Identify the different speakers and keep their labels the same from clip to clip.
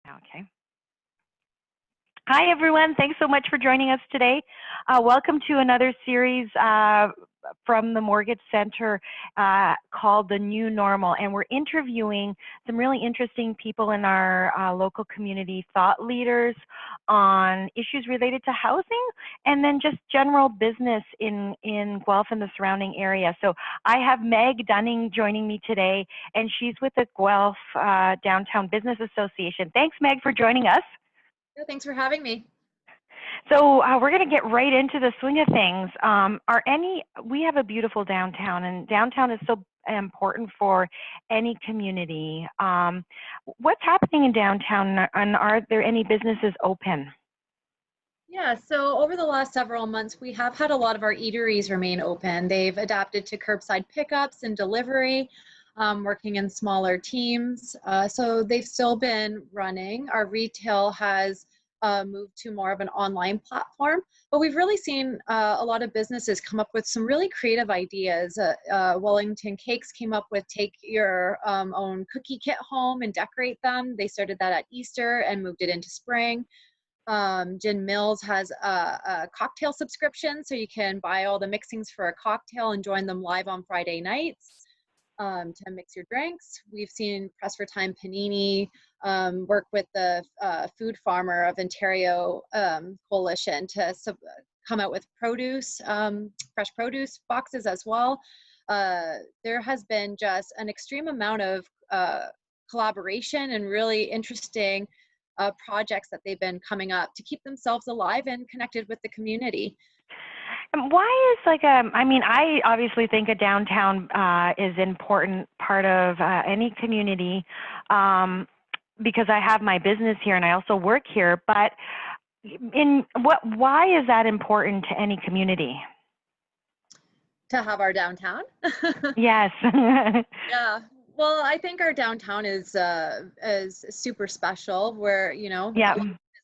Speaker 1: Okay. Hi, everyone. Thanks so much for joining us today. Welcome to another series from the Mortgage Center called The New Normal. And we're interviewing some really interesting people in our local community, thought leaders on issues related to housing and then just general business in Guelph and the surrounding area. So I have Meg Dunning joining me today, and she's with the Guelph Downtown Business Association. Thanks, Meg, for joining us.
Speaker 2: Thanks for having me.
Speaker 1: So we're going to get right into the swing of things. We have a beautiful downtown, and downtown is so important for any community. What's happening in downtown, and are there any businesses open?
Speaker 2: Yeah, so over the last several months, we have had a lot of our eateries remain open. They've adapted to curbside pickups and delivery, working in smaller teams. So they've still been running. Our retail has moved to more of an online platform, but we've really seen a lot of businesses come up with some really creative ideas. Wellington Cakes came up with take your own cookie kit home and decorate them. They started that at Easter and moved it into spring. Gin Mills has a cocktail subscription, so you can buy all the mixings for a cocktail and join them live on Friday nights to mix your drinks. We've seen Press for Time Panini work with the Food Farmer of Ontario Coalition to come out with produce, fresh produce boxes as well. There has been just an extreme amount of collaboration and really interesting projects that they've been coming up to keep themselves alive and connected with the community.
Speaker 1: And why is I obviously think a downtown is an important part of any community because I have my business here and I also work here, but why is that important to any community?
Speaker 2: To have our downtown?
Speaker 1: Yes.
Speaker 2: Yeah. Well, I think our downtown is super special where,
Speaker 1: Yeah.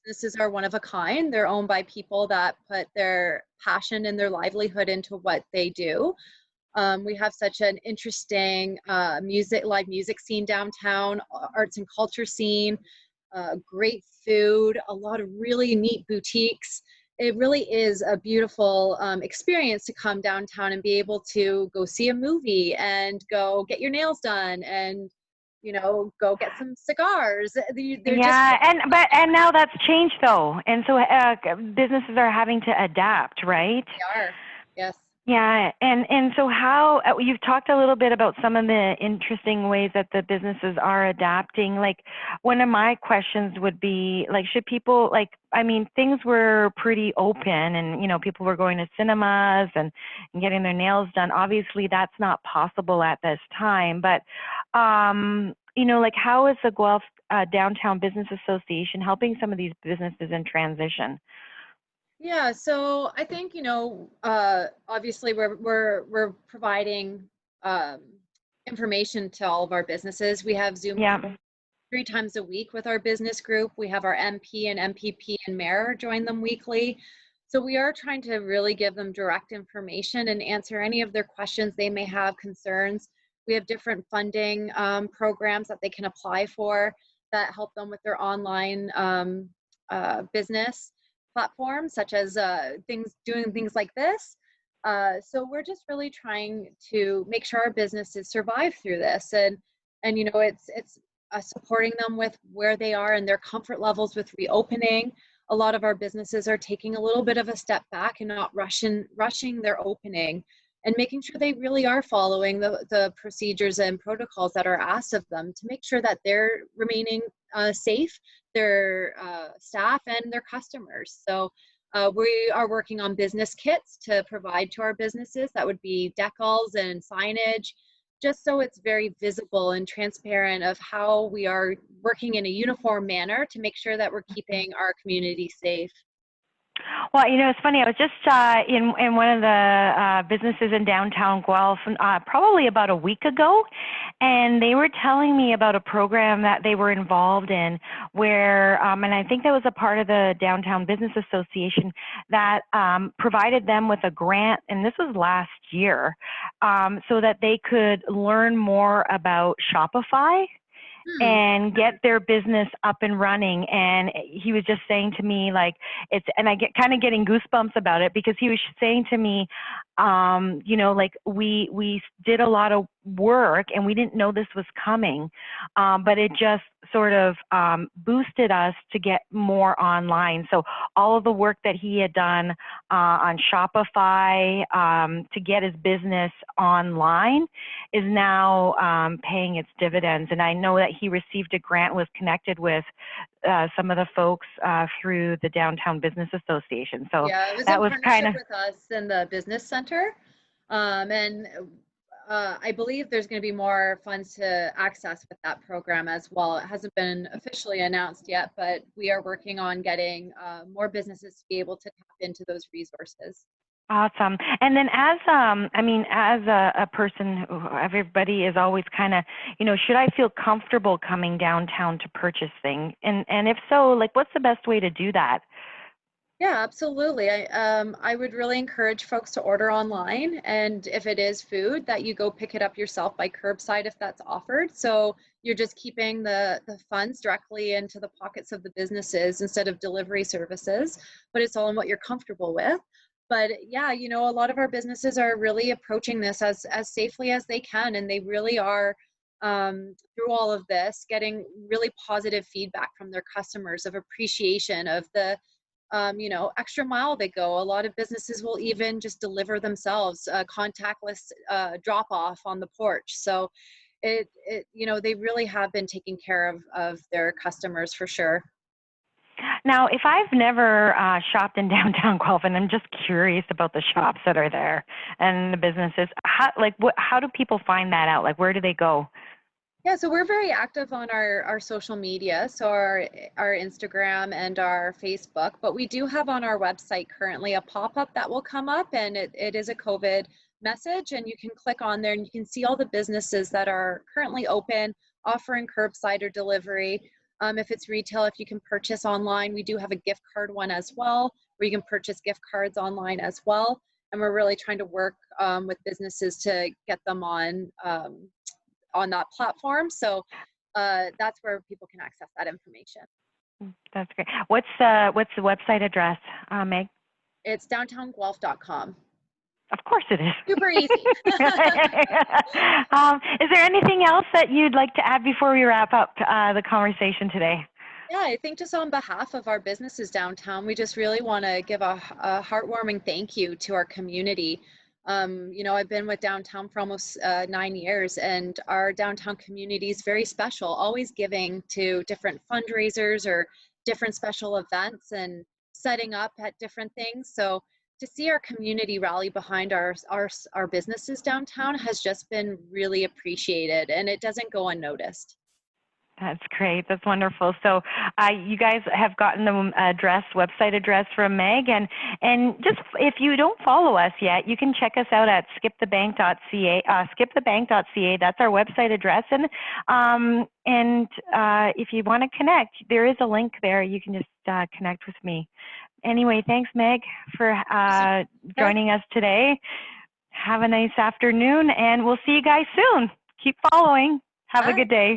Speaker 2: businesses are one of a kind. They're owned by people that put their passion and their livelihood into what they do. We have such an interesting live music scene downtown, arts and culture scene, great food, a lot of really neat boutiques. It really is a beautiful experience to come downtown and be able to go see a movie and go get your nails done and, go get some cigars.
Speaker 1: And now that's changed though. And so businesses are having to adapt, right?
Speaker 2: They are, yes.
Speaker 1: Yeah, and so how you've talked a little bit about some of the interesting ways that the businesses are adapting. Like one of my questions would be like, should people things were pretty open and people were going to cinemas and getting their nails done. Obviously that's not possible at this time, but how is the Guelph Downtown Business Association helping some of these businesses in transition?
Speaker 2: Yeah, so I think obviously we're providing information to all of our businesses. We have Zoom 3 times a week with our business group. We have our MP and MPP and mayor join them weekly. So we are trying to really give them direct information and answer any of their questions they may have, concerns. We have different funding programs that they can apply for that help them with their online business platforms, such as doing things like this. So we're just really trying to make sure our businesses survive through this, and it's supporting them with where they are and their comfort levels with reopening. A lot of our businesses are taking a little bit of a step back and not rushing their opening, and making sure they really are following the procedures and protocols that are asked of them to make sure that they're remaining safe, their staff and their customers. So we are working on business kits to provide to our businesses. That would be decals and signage, just so it's very visible and transparent of how we are working in a uniform manner to make sure that we're keeping our community safe.
Speaker 1: Well, it's funny. I was just in one of the businesses in downtown Guelph probably about a week ago, and they were telling me about a program that they were involved in where, and I think that was a part of the Downtown Business Association that provided them with a grant, and this was last year, so that they could learn more about Shopify and get their business up and running. And he was just saying to me, like, and I get kind of getting goosebumps about it, because he was saying to me, like, we did a lot of work and we didn't know this was coming, but it just sort of boosted us to get more online. So all of the work that he had done on Shopify to get his business online is now paying its dividends. And I know that he received a grant, was connected with some of the folks through the Downtown Business Association. So
Speaker 2: yeah, it was
Speaker 1: that
Speaker 2: in
Speaker 1: was
Speaker 2: partnership
Speaker 1: kind of
Speaker 2: with us and the business center. And I believe there's going to be more funds to access with that program as well. It hasn't been officially announced yet, but we are working on getting more businesses to be able to tap into those resources.
Speaker 1: awesome. And then as a person who, everybody is always kind of, should I feel comfortable coming downtown to purchase things? And if so, like, what's the best way to do that?
Speaker 2: Yeah, absolutely. I would really encourage folks to order online, and if it is food, that you go pick it up yourself by curbside if that's offered. So you're just keeping the funds directly into the pockets of the businesses instead of delivery services, but it's all in what you're comfortable with. But yeah, a lot of our businesses are really approaching this as safely as they can, and they really are, through all of this, getting really positive feedback from their customers of appreciation of the extra mile they go. A lot of businesses will even just deliver themselves, contactless drop off on the porch. So they really have been taking care of their customers for sure.
Speaker 1: Now, if I've never shopped in downtown Guelph, and I'm just curious about the shops that are there and the businesses, how do people find that out? Like, where do they go?
Speaker 2: Yeah, so we're very active on our social media, so our Instagram and our Facebook, but we do have on our website currently a pop-up that will come up, and it is a COVID message, and you can click on there and you can see all the businesses that are currently open, offering curbside or delivery. If it's retail, if you can purchase online, we do have a gift card one as well, where you can purchase gift cards online as well, and we're really trying to work with businesses to get them on that platform. So that's where people can access that information.
Speaker 1: That's great. What's the website address, Meg?
Speaker 2: It's downtownguelph.com.
Speaker 1: Of course it is.
Speaker 2: Super easy.
Speaker 1: Is there anything else that you'd like to add before we wrap up the conversation today?
Speaker 2: Yeah, I think just on behalf of our businesses downtown, we just really want to give a heartwarming thank you to our community. I've been with downtown for almost 9 years, and our downtown community is very special, always giving to different fundraisers or different special events and setting up at different things. So to see our community rally behind our businesses downtown has just been really appreciated, and it doesn't go unnoticed.
Speaker 1: That's great. That's wonderful. So you guys have gotten the website address from Meg, and just if you don't follow us yet, you can check us out at skipthebank.ca. Skipthebank.ca. That's our website address, and if you want to connect, there is a link there. You can just connect with me. Anyway, thanks, Meg, for joining us today. Have a nice afternoon, and we'll see you guys soon. Keep following. Have a good day.